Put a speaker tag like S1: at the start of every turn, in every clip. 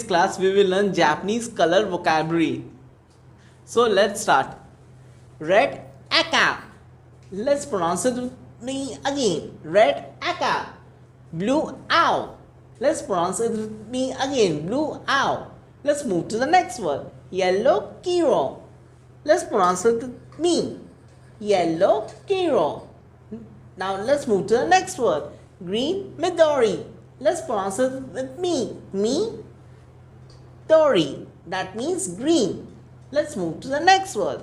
S1: today's class we will learn Japanese color vocabulary. So let's start. Red aka. Let's pronounce it with me again. Red aka. Blue owl. Let's pronounce it with me again. Blue owl. Let's move to the next word. Yellow kiro. Let's pronounce it with me. Yellow kiro. Now let's move to the next word. Green midori. Let's pronounce it with me. Dori. That means green. Let's move to the next word.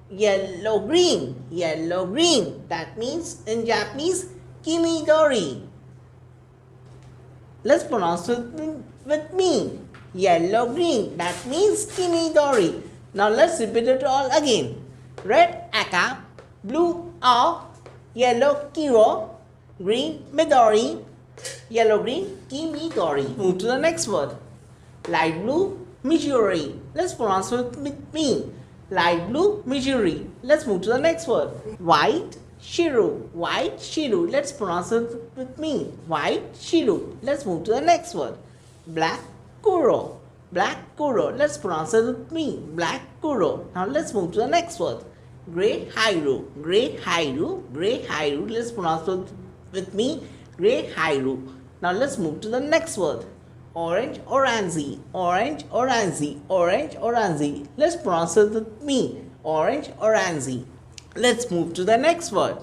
S1: Yellow green. Yellow green. That means in Japanese kimidori. Let's pronounce it with me. Yellow green. That means kimidori. Now let's repeat it all again. Red aka, blue owl, yellow kiro, green midori, yellow green kimidori. Move to the next word. Light blue Missouri. Let's pronounce it with me. Light blue Missouri. Let's move to the next word. White shiru. White shiru. Let's pronounce it with me. White shiru. Let's move to the next word. Black kuro. Black kuro. Let's pronounce it with me. Black kuro. Now let's move to the next word. Great Hairu. Great Hairu. Great Hairu. Let's pronounce it with me. Great Hairu. Now let's move to the next word. Orange orange. Orange orange. Orange orange. Let's pronounce it with me. Orange orange. Let's move to the next word.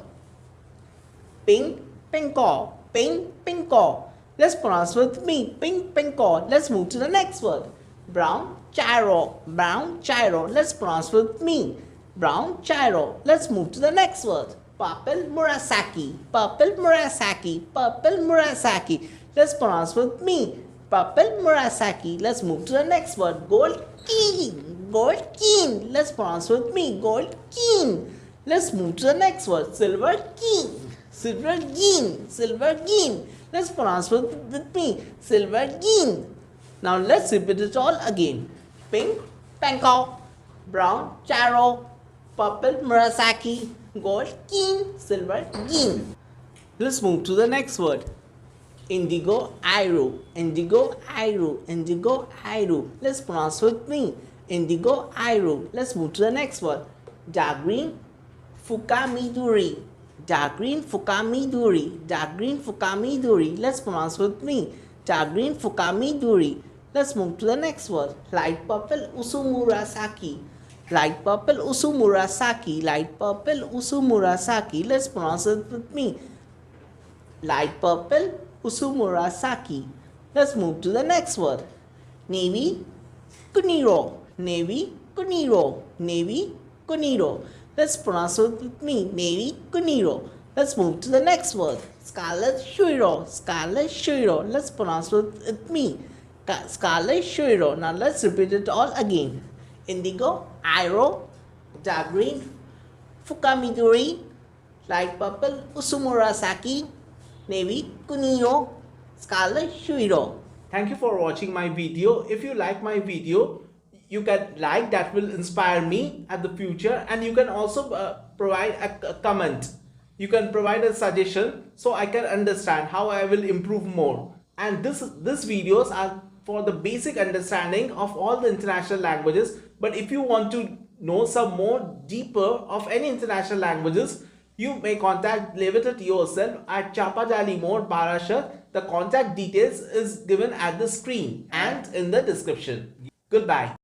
S1: Pink pinko. Pink pinko. Let's pronounce with me. Pink pinko. Let's move to the next word. Brown chiro. Brown chiro. Let's pronounce with me. Brown chiro. Let's move to the next word. Purple murasaki. Purple murasaki. Purple murasaki. Let's pronounce with me. Purple murasaki. Let's move to the next word. Gold keen. Gold keen. Let's pronounce with me. Gold keen. Let's move to the next word. Silver keen. Silver keen. Silver keen. Let's pronounce with me. Silver keen. Now let's repeat it all again. Pink panko, brown charo, purple murasaki, gold keen, silver keen. Let's move to the next word. Indigo iru. Indigo iru. Indigo iru. Let's pronounce with me. Indigo iru. Let's move to the next word. Dark green fukamiduri. Dark green fukamiduri. Dark green fukamiduri. Let's pronounce with me. Dark green fukamiduri. Let's move to the next word. Light purple usumurasaki. Light purple usumurasaki. Light purple usumurasaki. Let's pronounce it with me. Light purple usumurasaki. Let's move to the next word. Navy kuniro. Navy kuniro. Navy kuniro. Let's pronounce it with me. Navy kuniro. Let's move to the next word. Scarlet shuiro. Scarlet shuiro. Let's pronounce it with me. Scarlet shuiro. Now let's repeat it all again. Indigo iro. Dark green fukamiduri. Light purple usumurasaki. Navy kuniro. Scarlet shuiro. Thank you for watching my video. If you like my video, you can like, that will inspire me at the future, and you can also provide a comment. You can provide a suggestion so I can understand how I will improve more. And this videos are for the basic understanding of all the international languages. But if you want to know some more deeper of any international languages, you may contact Levitate Yourself at Chapajali Mode, Barashat. The contact details is given at the screen and in the description. Goodbye.